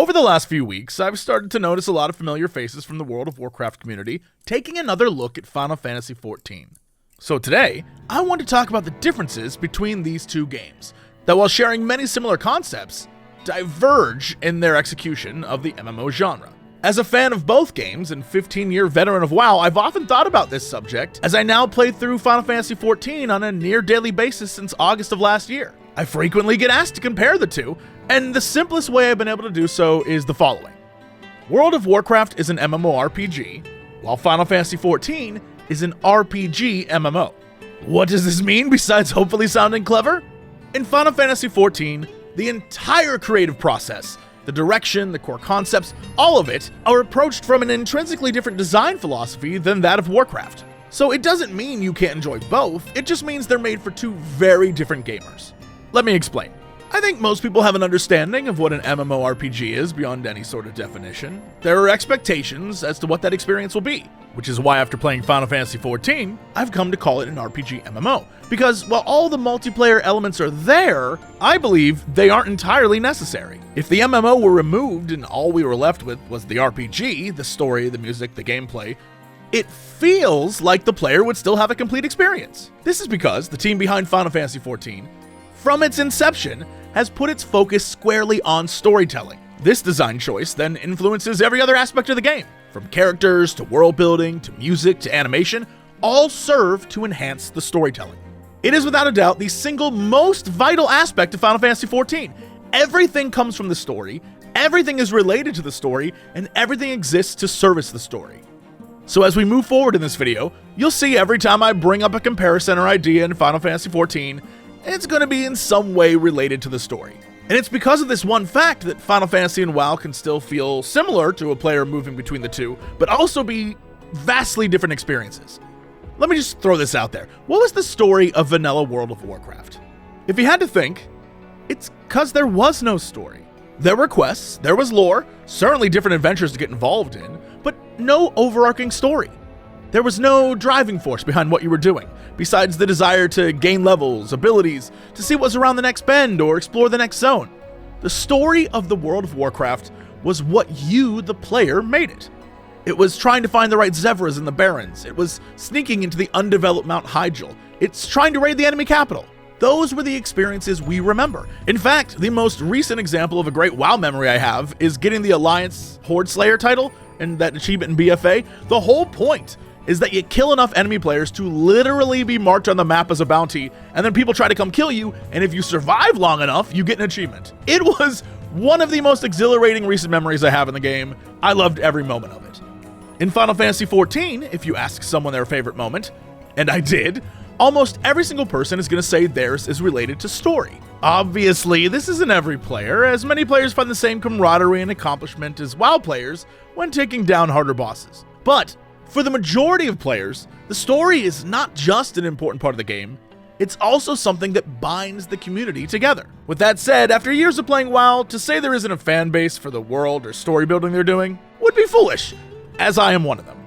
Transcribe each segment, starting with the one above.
Over the last few weeks, I've started to notice a lot of familiar faces from the World of Warcraft community taking another look at Final Fantasy XIV. So today, I want to talk about the differences between these two games, that while sharing many similar concepts, diverge in their execution of the MMO genre. As a fan of both games and 15-year veteran of WoW, I've often thought about this subject as I now play through Final Fantasy XIV on a near-daily basis since August of last year. I frequently get asked to compare the two, and the simplest way I've been able to do so is the following. World of Warcraft is an MMORPG, while Final Fantasy XIV is an RPG MMO. What does this mean besides hopefully sounding clever? In Final Fantasy XIV, the entire creative process, the direction, the core concepts, all of it are approached from an intrinsically different design philosophy than that of Warcraft. So it doesn't mean you can't enjoy both, it just means they're made for two very different gamers. Let me explain. I think most people have an understanding of what an MMORPG is beyond any sort of definition. There are expectations as to what that experience will be, which is why after playing Final Fantasy XIV, I've come to call it an RPG MMO. Because while all the multiplayer elements are there, I believe they aren't entirely necessary. If the MMO were removed and all we were left with was the RPG, the story, the music, the gameplay, it feels like the player would still have a complete experience. This is because the team behind Final Fantasy XIV, from its inception, has put its focus squarely on storytelling. This design choice then influences every other aspect of the game, from characters to world building to music to animation, all serve to enhance the storytelling. It is without a doubt the single most vital aspect of Final Fantasy XIV. Everything comes from the story, everything is related to the story, and everything exists to service the story. So as we move forward in this video, you'll see every time I bring up a comparison or idea in Final Fantasy XIV, it's going to be in some way related to the story. And it's because of this one fact that Final Fantasy and WoW can still feel similar to a player moving between the two, but also be vastly different experiences. Let me just throw this out there. What was the story of vanilla World of Warcraft? If you had to think, it's because there was no story. There were quests, there was lore, certainly different adventures to get involved in, but no overarching story. There was no driving force behind what you were doing, besides the desire to gain levels, abilities, to see what's around the next bend or explore the next zone. The story of the World of Warcraft was what you, the player, made it. It was trying to find the right Zevras in the Barrens. It was sneaking into the undeveloped Mount Hyjal. It's trying to raid the enemy capital. Those were the experiences we remember. In fact, the most recent example of a great WoW memory I have is getting the Alliance Horde Slayer title and that achievement in BFA. The whole point is that you kill enough enemy players to literally be marked on the map as a bounty, and then people try to come kill you, and if you survive long enough, you get an achievement. It was one of the most exhilarating recent memories I have in the game. I loved every moment of it. In Final Fantasy XIV, if you ask someone their favorite moment, and I did, almost every single person is going to say theirs is related to story. Obviously, this isn't every player, as many players find the same camaraderie and accomplishment as WoW players when taking down harder bosses. But for the majority of players, the story is not just an important part of the game, it's also something that binds the community together. With that said, after years of playing WoW, to say there isn't a fan base for the world or story building they're doing would be foolish, as I am one of them.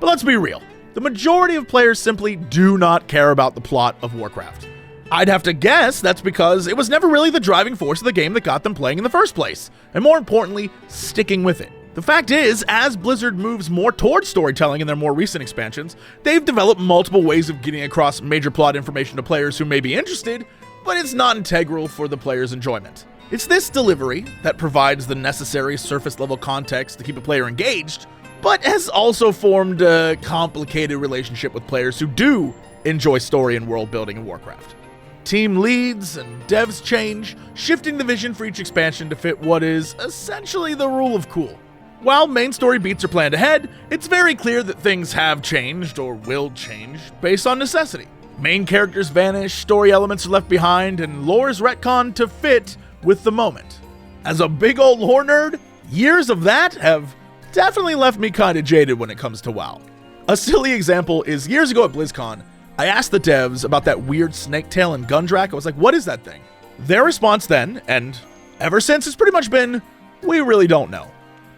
But let's be real, the majority of players simply do not care about the plot of Warcraft. I'd have to guess that's because it was never really the driving force of the game that got them playing in the first place, and more importantly, sticking with it. The fact is, as Blizzard moves more towards storytelling in their more recent expansions, they've developed multiple ways of getting across major plot information to players who may be interested, but it's not integral for the player's enjoyment. It's this delivery that provides the necessary surface-level context to keep a player engaged, but has also formed a complicated relationship with players who do enjoy story and world building in Warcraft. Team leads and devs change, shifting the vision for each expansion to fit what is essentially the rule of cool. While main story beats are planned ahead, it's very clear that things have changed or will change based on necessity. Main characters vanish, story elements are left behind, and lore is retconned to fit with the moment. As a big old lore nerd, years of that have definitely left me kinda jaded when it comes to WoW. A silly example is years ago at BlizzCon, I asked the devs about that weird snaketail and Gundrak. I was like, what is that thing? Their response then, and ever since, has pretty much been, we really don't know.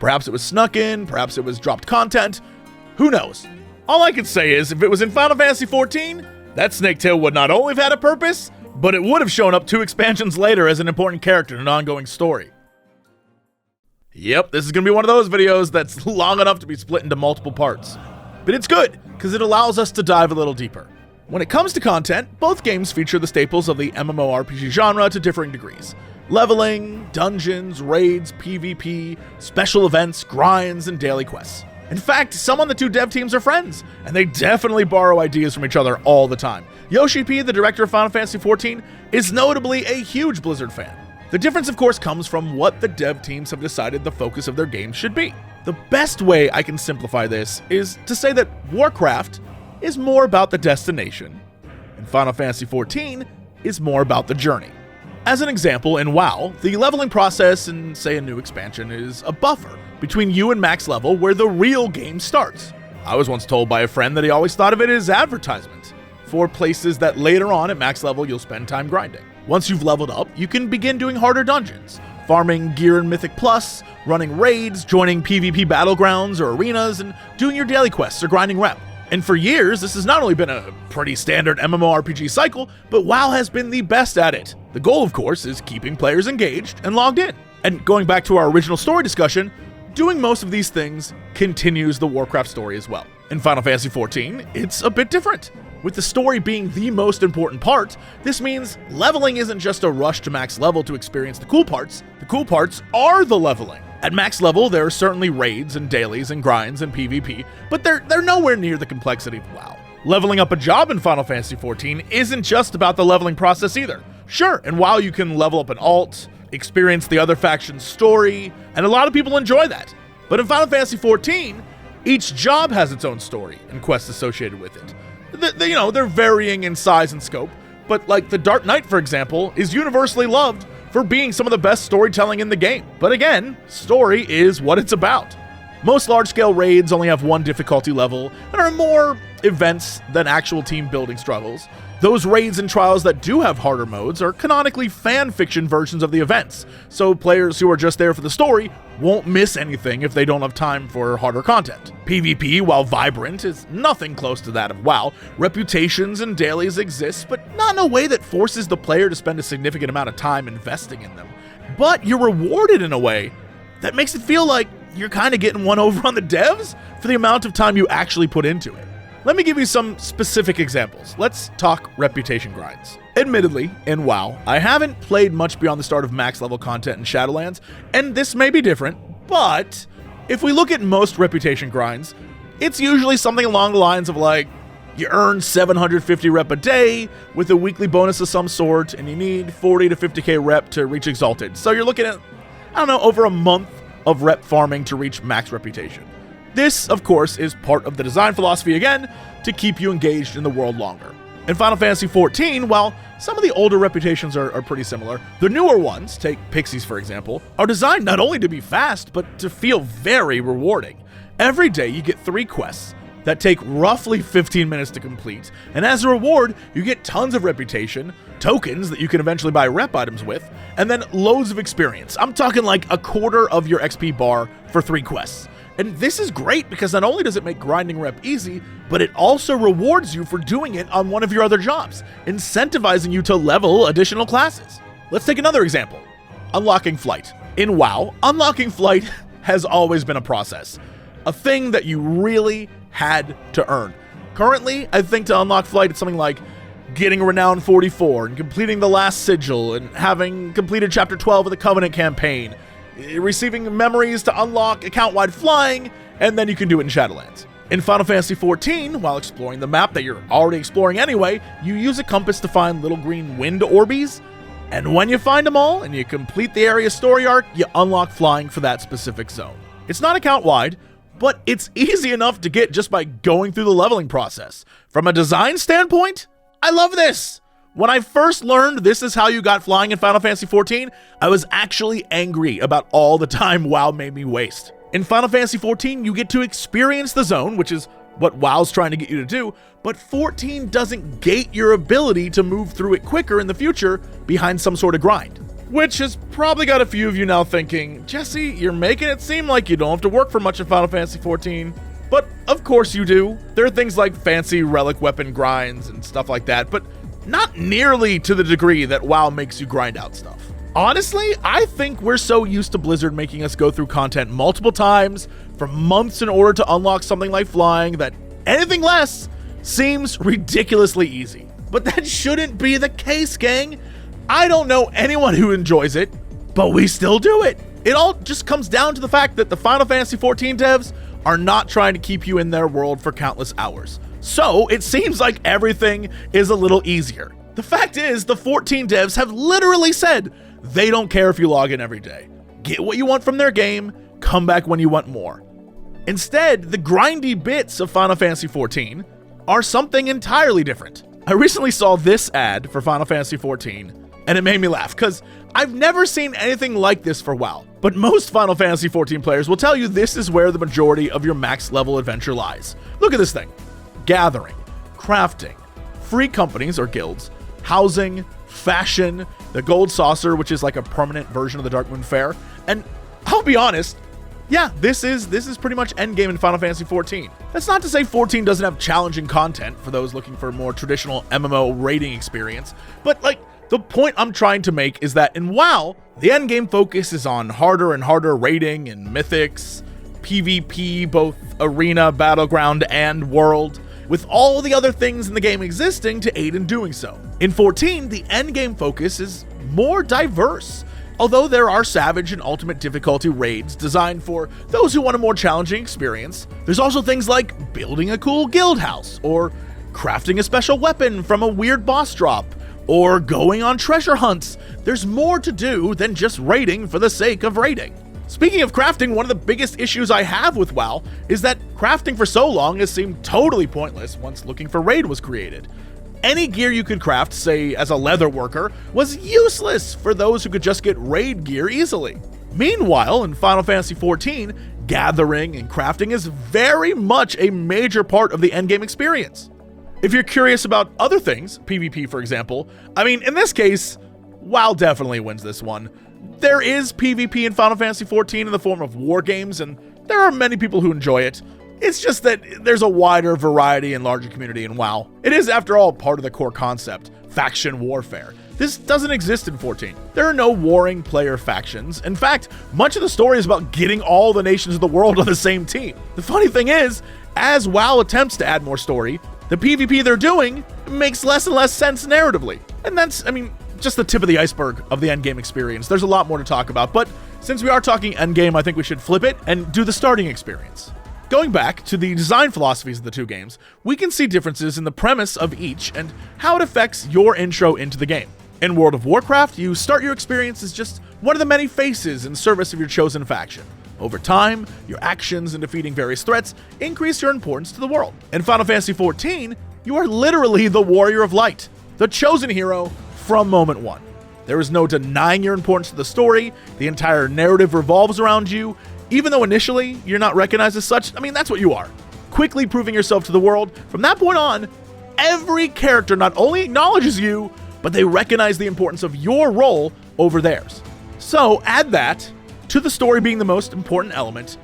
Perhaps it was snuck in, perhaps it was dropped content, who knows? All I can say is, if it was in Final Fantasy XIV, that snaketail would not only have had a purpose, but it would have shown up 2 expansions later as an important character in an ongoing story. Yep, this is going to be one of those videos that's long enough to be split into multiple parts. But it's good, because it allows us to dive a little deeper. When it comes to content, both games feature the staples of the MMORPG genre to differing degrees. Leveling, dungeons, raids, PvP, special events, grinds, and daily quests. In fact, some on the two dev teams are friends, and they definitely borrow ideas from each other all the time. Yoshi P, the director of Final Fantasy XIV, is notably a huge Blizzard fan. The difference, of course, comes from what the dev teams have decided the focus of their games should be. The best way I can simplify this is to say that Warcraft is more about the destination, and Final Fantasy XIV is more about the journey. As an example, in WoW, the leveling process in, say, a new expansion is a buffer between you and max level where the real game starts. I was once told by a friend that he always thought of it as advertisement for places that later on at max level you'll spend time grinding. Once you've leveled up, you can begin doing harder dungeons, farming gear in Mythic Plus, running raids, joining PvP battlegrounds or arenas, and doing your daily quests or grinding rep. And for years, this has not only been a pretty standard MMORPG cycle, but WoW has been the best at it. The goal, of course, is keeping players engaged and logged in. And going back to our original story discussion, doing most of these things continues the Warcraft story as well. In Final Fantasy XIV, it's a bit different. With the story being the most important part, this means leveling isn't just a rush to max level to experience the cool parts are the leveling. At max level, there are certainly raids and dailies and grinds and PvP, but they're nowhere near the complexity of WoW. Leveling up a job in Final Fantasy XIV isn't just about the leveling process either. Sure, in WoW you can level up an alt, experience the other faction's story, and a lot of people enjoy that. But in Final Fantasy XIV, each job has its own story and quests associated with it. They're varying in size and scope, but like the Dark Knight, for example, is universally loved for being some of the best storytelling in the game. But again, story is what it's about. Most large-scale raids only have one difficulty level and are more events than actual team building struggles. Those raids and trials that do have harder modes are canonically fan fiction versions of the events, so players who are just there for the story won't miss anything if they don't have time for harder content. PvP, while vibrant, is nothing close to that of WoW. Reputations and dailies exist, but not in a way that forces the player to spend a significant amount of time investing in them. But you're rewarded in a way that makes it feel like you're kind of getting one over on the devs for the amount of time you actually put into it. Let me give you some specific examples. Let's talk reputation grinds. Admittedly, in WoW, I haven't played much beyond the start of max level content in Shadowlands, and this may be different, but if we look at most reputation grinds, it's usually something along the lines of like, you earn 750 rep a day with a weekly bonus of some sort, and you need 40 to 50k rep to reach Exalted. So you're looking at, over a month of rep farming to reach max reputation. This, of course, is part of the design philosophy again, to keep you engaged in the world longer. In Final Fantasy XIV, while some of the older reputations are pretty similar, the newer ones, take Pixies for example, are designed not only to be fast, but to feel very rewarding. Every day you get 3 quests that take roughly 15 minutes to complete, and as a reward, you get tons of reputation, tokens that you can eventually buy rep items with, and then loads of experience. I'm talking like a quarter of your XP bar for 3 quests. And this is great because not only does it make grinding rep easy, but it also rewards you for doing it on one of your other jobs, incentivizing you to level additional classes. Let's take another example. Unlocking Flight. In WoW, unlocking Flight has always been a process. A thing that you really had to earn. Currently, I think to unlock Flight, it's something like getting Renown 44 and completing the last sigil and having completed Chapter 12 of the Covenant campaign, receiving memories to unlock account-wide flying, and then you can do it in Shadowlands. In Final Fantasy XIV, while exploring the map that you're already exploring anyway, you use a compass to find little green wind orbies, and when you find them all and you complete the area's story arc, you unlock flying for that specific zone. It's not account-wide, but it's easy enough to get just by going through the leveling process. From a design standpoint, I love this! When I first learned this is how you got flying in Final Fantasy XIV, I was actually angry about all the time WoW made me waste. In Final Fantasy XIV, you get to experience the zone, which is what WoW's trying to get you to do, but 14 doesn't gate your ability to move through it quicker in the future behind some sort of grind. Which has probably got a few of you now thinking, Jesse, you're making it seem like you don't have to work for much in Final Fantasy XIV. But of course you do. There are things like fancy relic weapon grinds and stuff like that, but not nearly to the degree that WoW makes you grind out stuff. Honestly, I think we're so used to Blizzard making us go through content multiple times for months in order to unlock something like flying that anything less seems ridiculously easy. But that shouldn't be the case, gang. I don't know anyone who enjoys it, but we still do it. It all just comes down to the fact that the Final Fantasy XIV devs are not trying to keep you in their world for countless hours. So it seems like everything is a little easier. The fact is, the 14 devs have literally said they don't care if you log in every day. Get what you want from their game, come back when you want more. Instead, the grindy bits of Final Fantasy XIV are something entirely different. I recently saw this ad for Final Fantasy XIV, and it made me laugh, because I've never seen anything like this for WoW. But most Final Fantasy XIV players will tell you this is where the majority of your max level adventure lies. Look at this thing. Gathering, crafting, free companies or guilds, housing, fashion, the gold saucer, which is like a permanent version of the Darkmoon Fair. And I'll be honest, yeah, this is pretty much endgame in Final Fantasy XIV. That's not to say 14 doesn't have challenging content for those looking for a more traditional MMO raiding experience, but like, the point I'm trying to make is that in WoW, the endgame focus is on harder and harder raiding and mythics, PvP, both arena, battleground, and world, with all the other things in the game existing to aid in doing so. In 14, the endgame focus is more diverse. Although there are savage and ultimate difficulty raids designed for those who want a more challenging experience, there's also things like building a cool guild house, or crafting a special weapon from a weird boss drop, or going on treasure hunts. There's more to do than just raiding for the sake of raiding. Speaking of crafting, one of the biggest issues I have with WoW is that crafting for so long has seemed totally pointless once Looking for Raid was created. Any gear you could craft, say as a leather worker, was useless for those who could just get raid gear easily. Meanwhile, in Final Fantasy XIV, gathering and crafting is very much a major part of the endgame experience. If you're curious about other things, PvP for example, I mean, in this case, WoW definitely wins this one. There is PvP in Final Fantasy XIV in the form of war games, and there are many people who enjoy it. It's just that there's a wider variety and larger community in WoW. It is, after all, part of the core concept, faction warfare. This doesn't exist in 14. There are no warring player factions. In fact, much of the story is about getting all the nations of the world on the same team. The funny thing is, as WoW attempts to add more story, the PvP they're doing makes less and less sense narratively. And that's, just the tip of the iceberg of the endgame experience. There's a lot more to talk about, but since we are talking endgame, I think we should flip it and do the starting experience. Going back to the design philosophies of the two games, we can see differences in the premise of each and how it affects your intro into the game. In World of Warcraft, you start your experience as just one of the many faces in service of your chosen faction. Over time, your actions in defeating various threats increase your importance to the world. In Final Fantasy XIV, you are literally the Warrior of Light, the chosen hero from moment one. There is no denying your importance to the story. The entire narrative revolves around you. Even though initially you're not recognized as such, that's what you are. Quickly proving yourself to the world. From that point on, every character not only acknowledges you, but they recognize the importance of your role over theirs. So add that to the story being the most important element,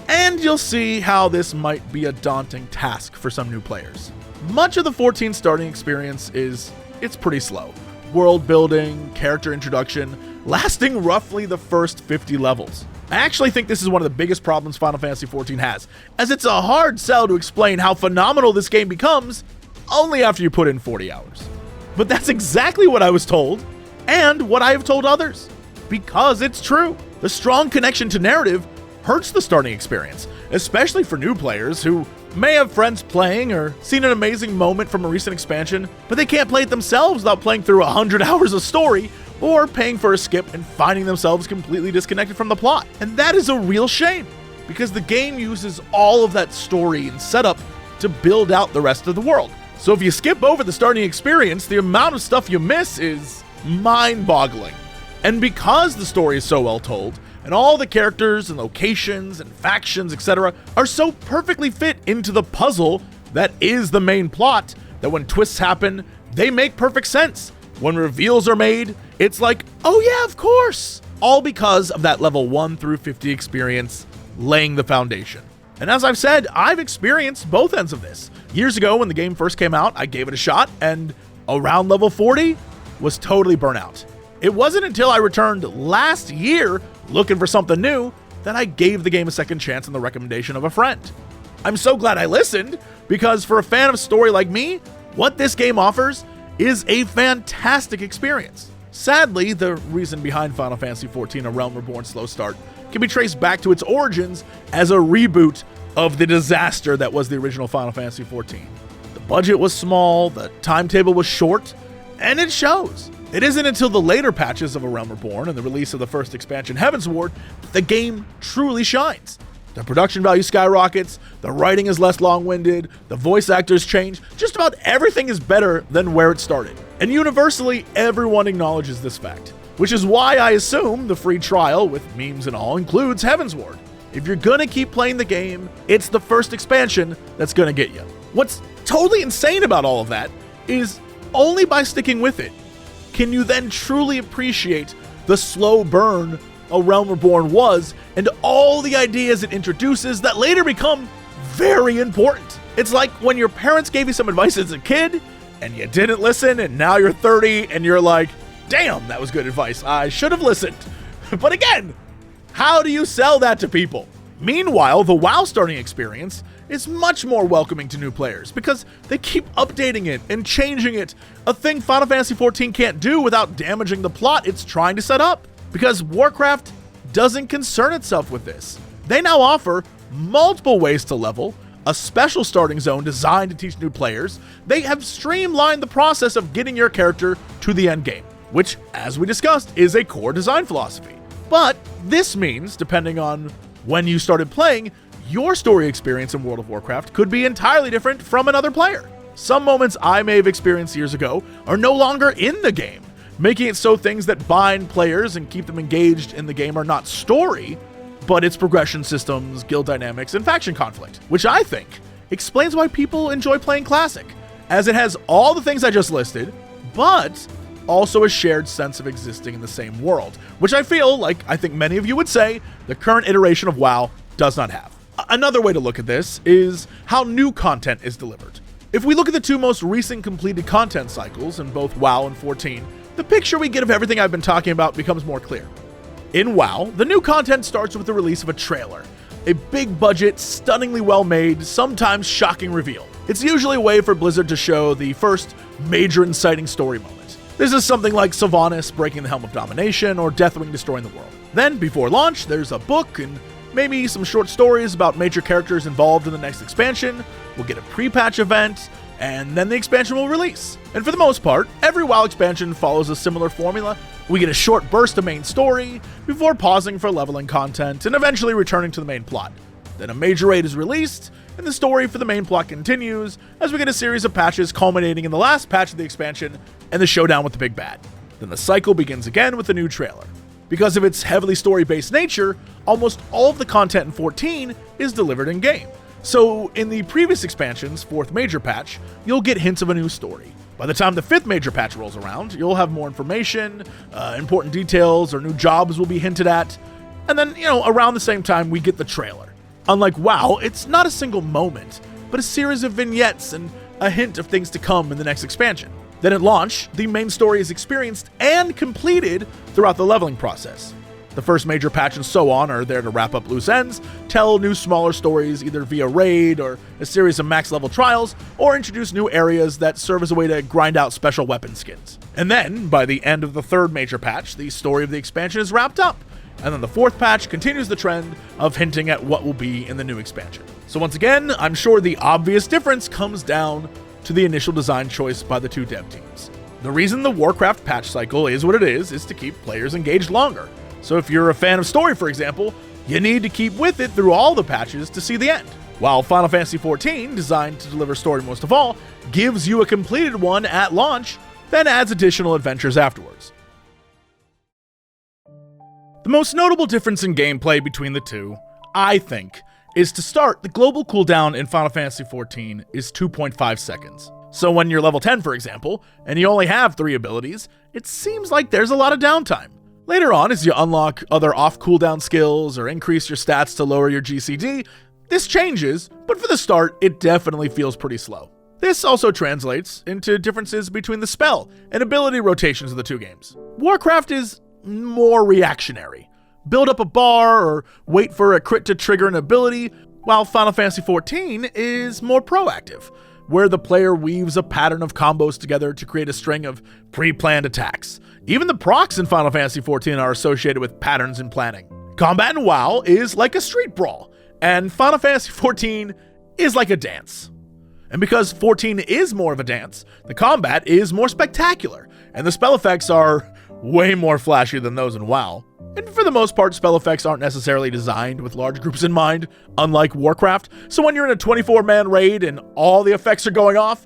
and you'll see how this might be a daunting task for some new players. Much of the 14 starting experience it's pretty slow. World building, character introduction, lasting roughly the first 50 levels. I actually think this is one of the biggest problems Final Fantasy XIV has, as it's a hard sell to explain how phenomenal this game becomes only after you put in 40 hours. But that's exactly what I was told, and what I have told others, because it's true. The strong connection to narrative hurts the starting experience, especially for new players who may have friends playing or seen an amazing moment from a recent expansion, but they can't play it themselves without playing through 100 hours of story or paying for a skip and finding themselves completely disconnected from the plot. And that is a real shame, because the game uses all of that story and setup to build out the rest of the world. So if you skip over the starting experience, the amount of stuff you miss is mind-boggling. And because the story is so well told, and all the characters and locations and factions, etc., are so perfectly fit into the puzzle that is the main plot, that when twists happen, they make perfect sense. When reveals are made, it's like, oh yeah, of course! All because of that level 1 through 50 experience laying the foundation. And as I've said, I've experienced both ends of this. Years ago, when the game first came out, I gave it a shot, and around level 40 was totally burnt out. It wasn't until I returned last year looking for something new that I gave the game a second chance on the recommendation of a friend. I'm so glad I listened, because for a fan of story like me, what this game offers is a fantastic experience. Sadly, the reason behind Final Fantasy XIV: A Realm Reborn's slow start can be traced back to its origins as a reboot of the disaster that was the original Final Fantasy XIV. The budget was small, the timetable was short, and it shows. It isn't until the later patches of A Realm Reborn and the release of the first expansion, Heavensward, that the game truly shines. The production value skyrockets, the writing is less long-winded, the voice actors change, just about everything is better than where it started. And universally, everyone acknowledges this fact, which is why I assume the free trial, with memes and all, includes Heavensward. If you're gonna keep playing the game, it's the first expansion that's gonna get you. What's totally insane about all of that is only by sticking with it can you then truly appreciate the slow burn A Realm Reborn was and all the ideas it introduces that later become very important. It's like when your parents gave you some advice as a kid and you didn't listen, and now you're 30 and you're like, damn, that was good advice. I should have listened. But again, how do you sell that to people? Meanwhile, the WoW starting experience is much more welcoming to new players because they keep updating it and changing it, a thing Final Fantasy XIV can't do without damaging the plot it's trying to set up. Because Warcraft doesn't concern itself with this. They now offer multiple ways to level, a special starting zone designed to teach new players. They have streamlined the process of getting your character to the end game, which, as we discussed, is a core design philosophy. But this means, depending on when you started playing, your story experience in World of Warcraft could be entirely different from another player. Some moments I may have experienced years ago are no longer in the game, making it so things that bind players and keep them engaged in the game are not story, but its progression systems, guild dynamics, and faction conflict, which I think explains why people enjoy playing Classic, as it has all the things I just listed, but also a shared sense of existing in the same world, which I feel like, I think many of you would say, the current iteration of WoW does not have. Another way to look at this is how new content is delivered. If we look at the two most recent completed content cycles in both WoW and 14, the picture we get of everything I've been talking about becomes more clear. In WoW, the new content starts with the release of a trailer, a big budget, stunningly well made, sometimes shocking reveal. It's usually a way for Blizzard to show the first major inciting story moment. This is something like Sylvanas breaking the Helm of Domination or Deathwing destroying the world. Then, before launch, there's a book and maybe some short stories about major characters involved in the next expansion. We'll get a pre-patch event, and then the expansion will release. And for the most part, every WoW expansion follows a similar formula. We get a short burst of main story, before pausing for leveling content, and eventually returning to the main plot. Then a major raid is released, and the story for the main plot continues, as we get a series of patches culminating in the last patch of the expansion, and the showdown with the big bad. Then the cycle begins again with a new trailer. Because of its heavily story-based nature, almost all of the content in 14 is delivered in-game. So, in the previous expansion's fourth major patch, you'll get hints of a new story. By the time the fifth major patch rolls around, you'll have more information, important details, or new jobs will be hinted at, and then, around the same time, we get the trailer. Unlike WoW, it's not a single moment, but a series of vignettes and a hint of things to come in the next expansion. Then at launch, the main story is experienced and completed throughout the leveling process. The first major patch and so on are there to wrap up loose ends, tell new smaller stories either via raid or a series of max level trials, or introduce new areas that serve as a way to grind out special weapon skins. And then, by the end of the third major patch, the story of the expansion is wrapped up, and then the fourth patch continues the trend of hinting at what will be in the new expansion. So once again, I'm sure the obvious difference comes down to the initial design choice by the two dev teams. The reason the Warcraft patch cycle is what it is to keep players engaged longer. So if you're a fan of story, for example, you need to keep with it through all the patches to see the end. While Final Fantasy XIV, designed to deliver story most of all, gives you a completed one at launch, then adds additional adventures afterwards. The most notable difference in gameplay between the two, I think, is to start, the global cooldown in Final Fantasy XIV is 2.5 seconds. So when you're level 10, for example, and you only have 3 abilities, it seems like there's a lot of downtime. Later on, as you unlock other off-cooldown skills or increase your stats to lower your GCD, this changes, but for the start, it definitely feels pretty slow. This also translates into differences between the spell and ability rotations of the two games. Warcraft is more reactionary. Build up a bar or wait for a crit to trigger an ability, while Final Fantasy XIV is more proactive, where the player weaves a pattern of combos together to create a string of pre-planned attacks. Even the procs in Final Fantasy XIV are associated with patterns and planning. Combat in WoW is like a street brawl, and Final Fantasy XIV is like a dance. And because 14 is more of a dance, the combat is more spectacular, and the spell effects are way more flashy than those in WoW. And for the most part, spell effects aren't necessarily designed with large groups in mind, unlike Warcraft, so when you're in a 24-man raid and all the effects are going off,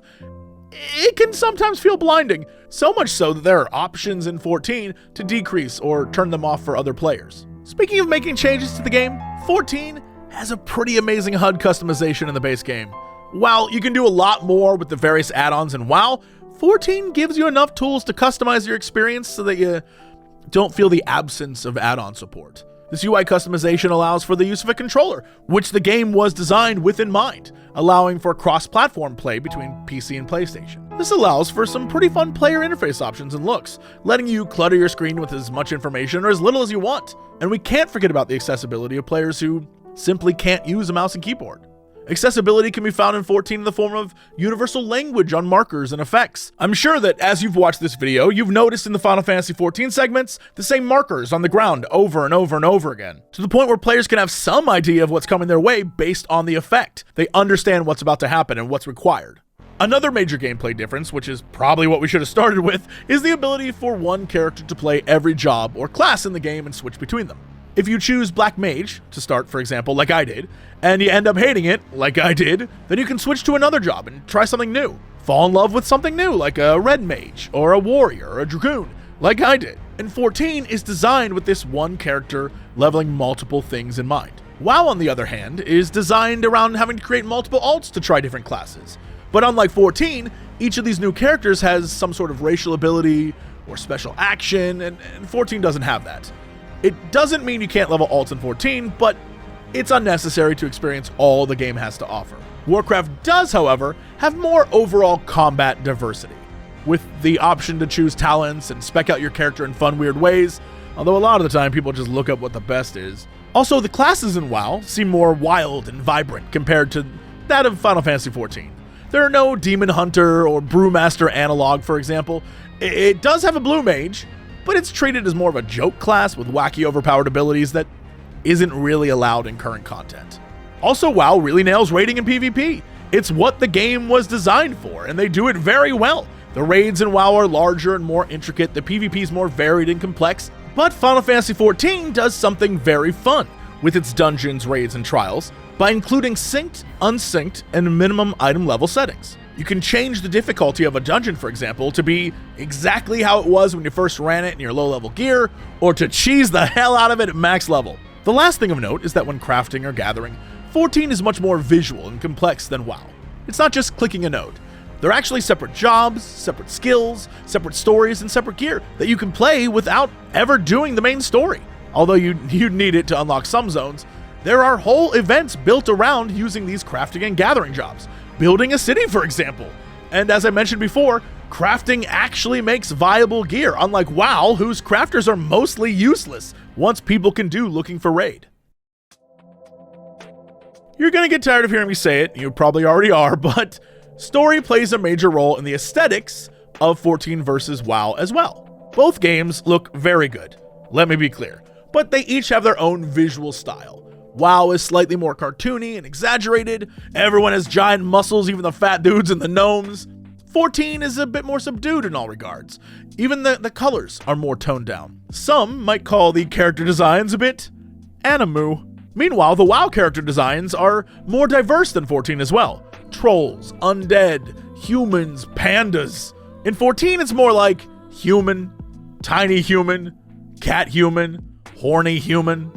it can sometimes feel blinding, so much so that there are options in 14 to decrease or turn them off for other players. Speaking of making changes to the game, 14 has a pretty amazing HUD customization in the base game. While you can do a lot more with the various add-ons in WoW, 14 gives you enough tools to customize your experience so that you don't feel the absence of add-on support. This UI customization allows for the use of a controller, which the game was designed with in mind, allowing for cross-platform play between PC and PlayStation. This allows for some pretty fun player interface options and looks, letting you clutter your screen with as much information or as little as you want. And we can't forget about the accessibility of players who simply can't use a mouse and keyboard. Accessibility can be found in 14 in the form of universal language on markers and effects. I'm sure that as you've watched this video, you've noticed in the Final Fantasy XIV segments the same markers on the ground over and over and over again, to the point where players can have some idea of what's coming their way based on the effect. They understand what's about to happen and what's required. Another major gameplay difference, which is probably what we should have started with, is the ability for one character to play every job or class in the game and switch between them. If you choose Black Mage to start, for example, like I did, and you end up hating it, like I did, then you can switch to another job and try something new. Fall in love with something new, like a Red Mage, or a Warrior, or a Dragoon, like I did. And 14 is designed with this one character leveling multiple things in mind. WoW, on the other hand, is designed around having to create multiple alts to try different classes. But unlike 14, each of these new characters has some sort of racial ability or special action, and 14 doesn't have that. It doesn't mean you can't level alts in 14, but it's unnecessary to experience all the game has to offer. Warcraft does, however, have more overall combat diversity, with the option to choose talents and spec out your character in fun, weird ways, although a lot of the time people just look up what the best is. Also, the classes in WoW seem more wild and vibrant compared to that of Final Fantasy XIV. There are no Demon Hunter or Brewmaster analog, for example. It does have a Blue Mage, but it's treated as more of a joke class with wacky overpowered abilities that isn't really allowed in current content. Also, WoW really nails raiding and PvP. It's what the game was designed for, and they do it very well. The raids in WoW are larger and more intricate, the PvP is more varied and complex, but Final Fantasy XIV does something very fun with its dungeons, raids, and trials by including synced, unsynced, and minimum item level settings. You can change the difficulty of a dungeon, for example, to be exactly how it was when you first ran it in your low-level gear, or to cheese the hell out of it at max level. The last thing of note is that when crafting or gathering, 14 is much more visual and complex than WoW. It's not just clicking a node. They're actually separate jobs, separate skills, separate stories, and separate gear that you can play without ever doing the main story. Although you'd need it to unlock some zones, there are whole events built around using these crafting and gathering jobs. Building a city, for example. And as I mentioned before, crafting actually makes viable gear, unlike WoW, whose crafters are mostly useless once people can do looking for raid. You're gonna get tired of hearing me say it, you probably already are, but story plays a major role in the aesthetics of 14 versus WoW as well. Both games look very good, let me be clear, but they each have their own visual style. WoW is slightly more cartoony and exaggerated. Everyone has giant muscles, even the fat dudes and the gnomes. 14 is a bit more subdued in all regards. Even the colors are more toned down. Some might call the character designs a bit anime. Meanwhile, the WoW character designs are more diverse than 14 as well. Trolls, undead, humans, pandas. In 14, it's more like human, tiny human, cat human, horny human.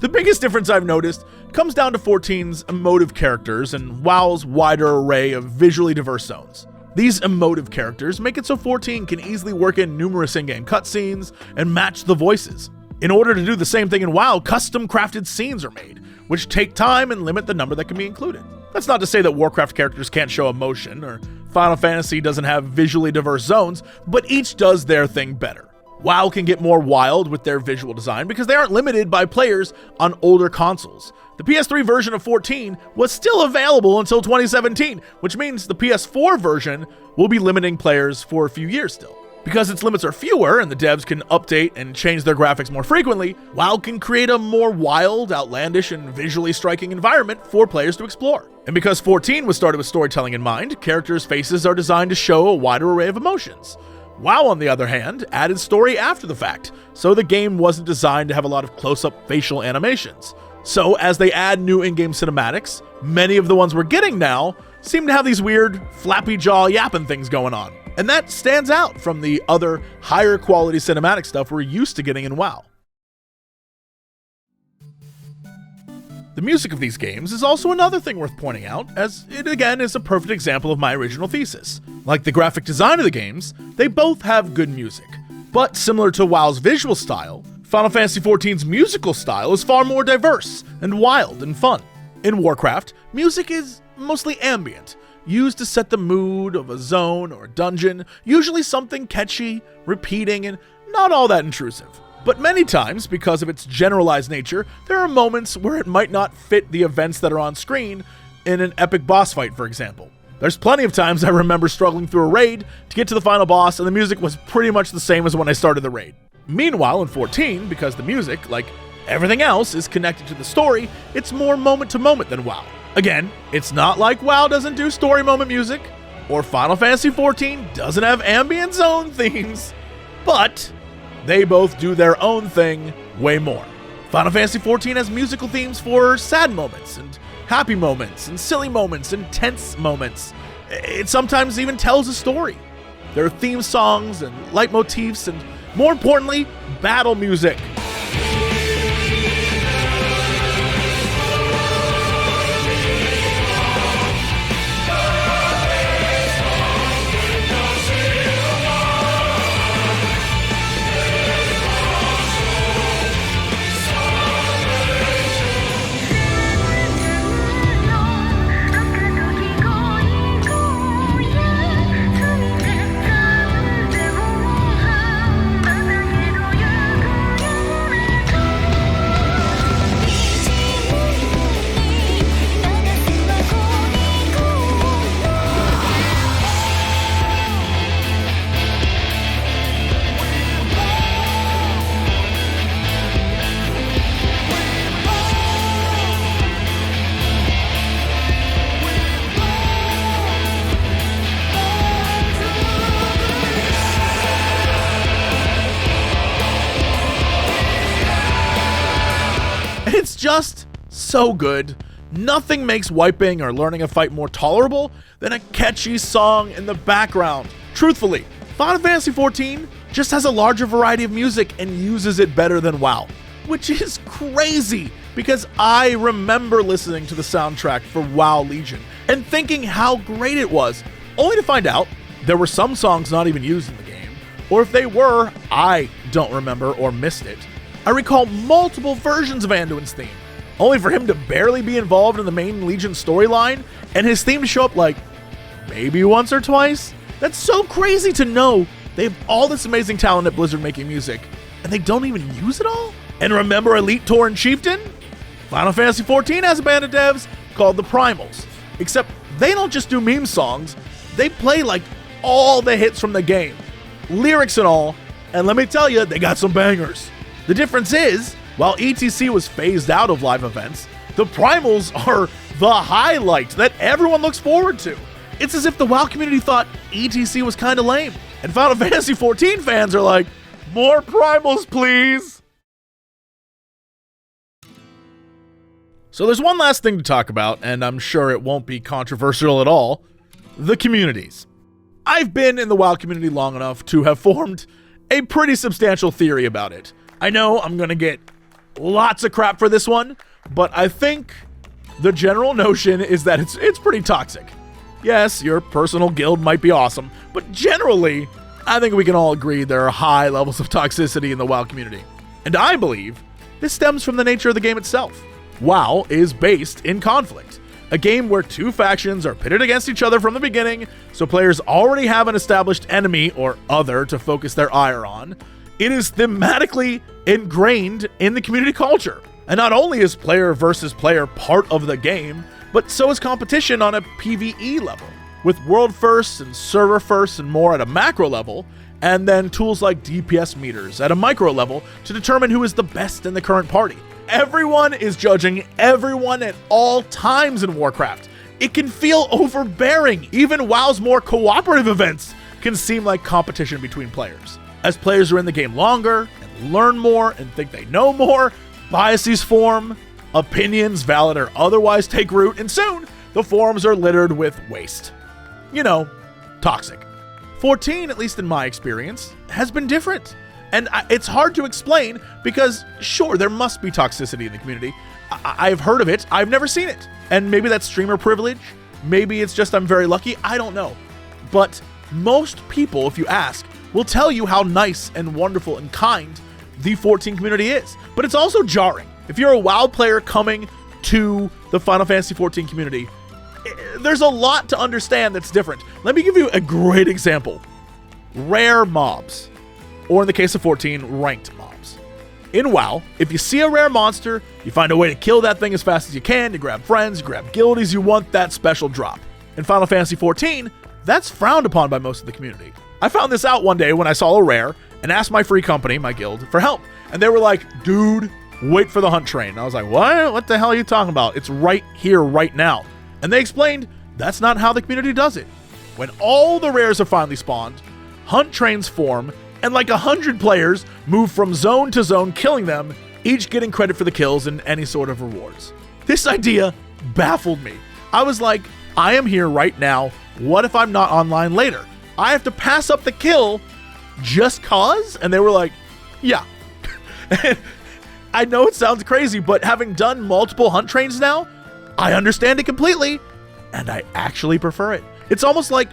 The biggest difference I've noticed comes down to 14's emotive characters and WoW's wider array of visually diverse zones. These emotive characters make it so 14 can easily work in numerous in-game cutscenes and match the voices. In order to do the same thing in WoW, custom crafted scenes are made, which take time and limit the number that can be included. That's not to say that Warcraft characters can't show emotion, or Final Fantasy doesn't have visually diverse zones, but each does their thing better. WoW can get more wild with their visual design because they aren't limited by players on older consoles. The PS3 version of 14 was still available until 2017, which means the PS4 version will be limiting players for a few years still. Because its limits are fewer and the devs can update and change their graphics more frequently, WoW can create a more wild, outlandish, and visually striking environment for players to explore. And because 14 was started with storytelling in mind, characters' faces are designed to show a wider array of emotions. WoW, on the other hand, added story after the fact, so the game wasn't designed to have a lot of close-up facial animations. So as they add new in-game cinematics, many of the ones we're getting now seem to have these weird, flappy jaw yapping things going on. And that stands out from the other higher quality cinematic stuff we're used to getting in WoW. The music of these games is also another thing worth pointing out, as it again is a perfect example of my original thesis. Like the graphic design of the games, they both have good music. But similar to WoW's visual style, Final Fantasy XIV's musical style is far more diverse and wild and fun. In Warcraft, music is mostly ambient, used to set the mood of a zone or a dungeon, usually something catchy, repeating, and not all that intrusive. But many times, because of its generalized nature, there are moments where it might not fit the events that are on screen in an epic boss fight, for example. There's plenty of times I remember struggling through a raid to get to the final boss and the music was pretty much the same as when I started the raid. Meanwhile, in 14, because the music, like everything else, is connected to the story, it's more moment to moment than WoW. Again, it's not like WoW doesn't do story moment music, or Final Fantasy XIV doesn't have ambient zone themes, but they both do their own thing way more. Final Fantasy XIV has musical themes for sad moments, and happy moments, and silly moments, and tense moments. It sometimes even tells a story. There are theme songs, and leitmotifs, and more importantly, battle music. It's just so good. Nothing makes wiping or learning a fight more tolerable than a catchy song in the background. Truthfully, Final Fantasy XIV just has a larger variety of music and uses it better than WoW, which is crazy because I remember listening to the soundtrack for WoW Legion and thinking how great it was, only to find out there were some songs not even used in the game, or if they were, I don't remember or missed it. I recall multiple versions of Anduin's theme, only for him to barely be involved in the main Legion storyline, and his theme to show up like maybe once or twice. That's so crazy to know they have all this amazing talent at Blizzard making music, and they don't even use it all? And remember Elite Tauren Chieftain? Final Fantasy XIV has a band of devs called the Primals, except they don't just do meme songs, they play like all the hits from the game, lyrics and all, and let me tell you, they got some bangers. The difference is, while ETC was phased out of live events, the Primals are the highlight that everyone looks forward to. It's as if the WoW community thought ETC was kinda lame, and Final Fantasy XIV fans are like, more Primals please! So there's one last thing to talk about, and I'm sure it won't be controversial at all: the communities. I've been in the WoW community long enough to have formed a pretty substantial theory about it. I know I'm gonna get lots of crap for this one, but I think the general notion is that it's pretty toxic. Yes, your personal guild might be awesome, but generally, I think we can all agree there are high levels of toxicity in the WoW community. And I believe this stems from the nature of the game itself. WoW is based in conflict, A game where two factions are pitted against each other from the beginning, so players already have an established enemy or other to focus their ire on. It is thematically ingrained in the community culture. And not only is player versus player part of the game, but so is competition on a PvE level, with world firsts and server firsts and more at a macro level, and then tools like DPS meters at a micro level to determine who is the best in the current party. Everyone is judging everyone at all times in Warcraft. It can feel overbearing. Even WoW's more cooperative events can seem like competition between players. As players are in the game longer and learn more and think they know more, biases form, opinions, valid or otherwise, take root, and soon the forums are littered with waste. You know, toxic. 14, at least in my experience, has been different. And it's hard to explain because, sure, there must be toxicity in the community. I've heard of it. I've never seen it. And maybe that's streamer privilege. Maybe it's just I'm very lucky. I don't know. But most people, if you ask, will tell you how nice and wonderful and kind the 14 community is. But it's also jarring. If you're a WoW player coming to the Final Fantasy 14 community, there's a lot to understand that's different. Let me give you a great example. Rare mobs. Or in the case of 14, ranked mobs. In WoW, if you see a rare monster, you find a way to kill that thing as fast as you can, you grab friends, you grab guildies, you want that special drop. In Final Fantasy 14, that's frowned upon by most of the community. I found this out one day when I saw a rare and asked my free company, my guild, for help. And they were like, dude, wait for the hunt train. And I was like, what? What the hell are you talking about? It's right here, right now. And they explained, that's not how the community does it. When all the rares are finally spawned, hunt trains form, and like 100 players move from zone to zone, killing them, each getting credit for the kills and any sort of rewards. This idea baffled me. I was like, I am here right now. What if I'm not online later? I have to pass up the kill just cause? And they were like, yeah. I know it sounds crazy, but having done multiple hunt trains now, I understand it completely, and I actually prefer it. It's almost like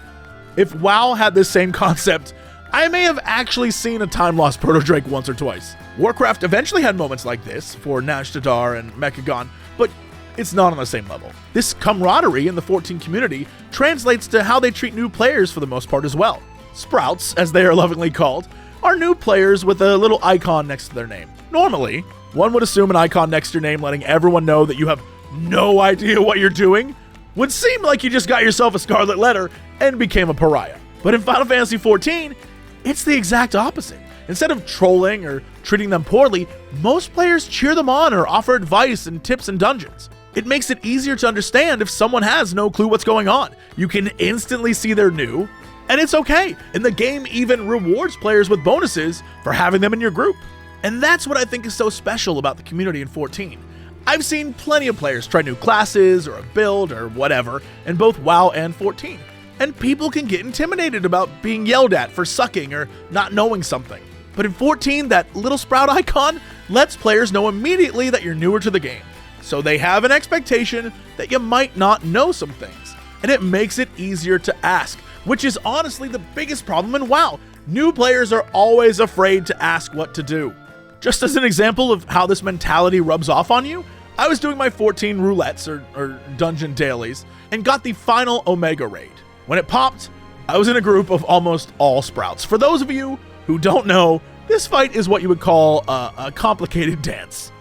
if WoW had this same concept, I may have actually seen a time lost Proto Drake once or twice. Warcraft eventually had moments like this for Nashtadar and Mechagon, but it's not on the same level. This camaraderie in the 14 community translates to how they treat new players for the most part as well. Sprouts, as they are lovingly called, are new players with a little icon next to their name. Normally, one would assume an icon next to your name letting everyone know that you have no idea what you're doing would seem like you just got yourself a scarlet letter and became a pariah. But in Final Fantasy XIV, it's the exact opposite. Instead of trolling or treating them poorly, most players cheer them on or offer advice and tips in dungeons. It makes it easier to understand if someone has no clue what's going on. You can instantly see they're new, and it's okay. And the game even rewards players with bonuses for having them in your group. And that's what I think is so special about the community in 14. I've seen plenty of players try new classes or a build or whatever in both WoW and 14. And people can get intimidated about being yelled at for sucking or not knowing something. But in 14, that little sprout icon lets players know immediately that you're newer to the game. So they have an expectation that you might not know some things. And it makes it easier to ask, which is honestly the biggest problem in WoW. New players are always afraid to ask what to do. Just as an example of how this mentality rubs off on you, I was doing my 14 roulettes or dungeon dailies and got the final Omega raid. When it popped, I was in a group of almost all sprouts. For those of you who don't know, this fight is what you would call a complicated dance.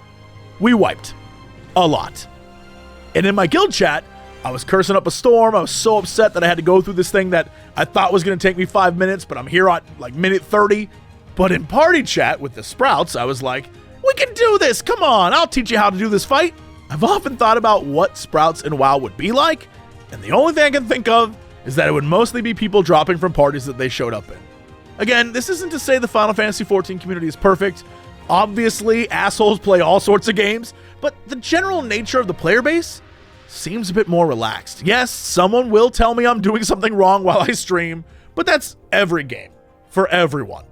We wiped. A lot. And in my guild chat, I was cursing up a storm. I was so upset that I had to go through this thing that I thought was going to take me 5 minutes, but I'm here at like minute 30. But in party chat with the sprouts, I was like, we can do this. Come on, I'll teach you how to do this fight. I've often thought about what sprouts in WoW would be like, and the only thing I can think of is that it would mostly be people dropping from parties that they showed up in. Again, this isn't to say the Final Fantasy XIV community is perfect. Obviously, assholes play all sorts of games, but the general nature of the player base seems a bit more relaxed. Yes, someone will tell me I'm doing something wrong while I stream, but that's every game, for everyone.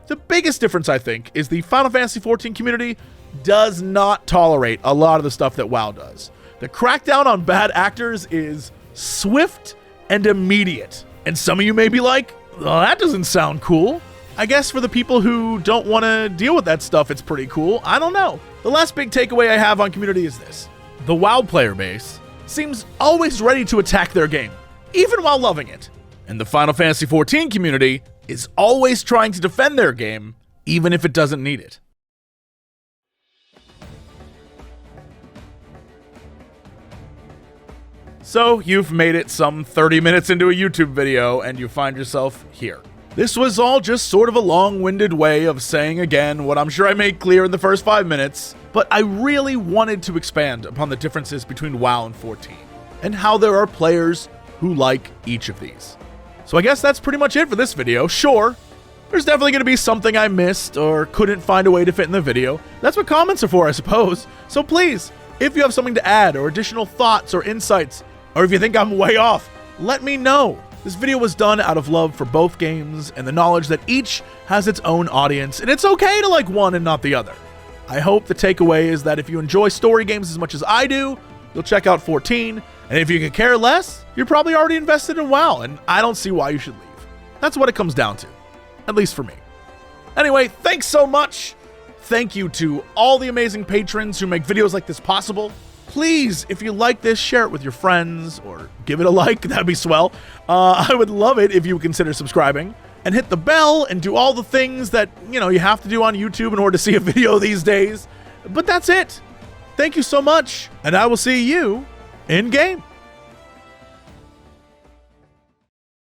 The biggest difference, I think, is the Final Fantasy XIV community does not tolerate a lot of the stuff that WoW does. The crackdown on bad actors is swift and immediate. And some of you may be like, well, that doesn't sound cool. I guess for the people who don't want to deal with that stuff, it's pretty cool. I don't know. The last big takeaway I have on community is this. The WoW player base seems always ready to attack their game, even while loving it. And the Final Fantasy XIV community is always trying to defend their game, even if it doesn't need it. So you've made it some 30 minutes into a YouTube video and you find yourself here. This was all just sort of a long-winded way of saying again what I'm sure I made clear in the first 5 minutes, but I really wanted to expand upon the differences between WoW and 14, and how there are players who like each of these. So I guess that's pretty much it for this video. Sure, there's definitely going to be something I missed or couldn't find a way to fit in the video. That's what comments are for, I suppose. So please, if you have something to add or additional thoughts or insights, or if you think I'm way off, let me know. This video was done out of love for both games and the knowledge that each has its own audience, and it's okay to like one and not the other. I hope the takeaway is that if you enjoy story games as much as I do, you'll check out 14, and if you could care less, you're probably already invested in WoW, and I don't see why you should leave. That's what it comes down to, at least for me. Anyway, thanks so much. Thank you to all the amazing patrons who make videos like this possible. Please, if you like this, share it with your friends or give it a like. That'd be swell. I would love it if you would consider subscribing and hit the bell and do all the things that, you have to do on YouTube in order to see a video these days. But that's it. Thank you so much, and I will see you in game.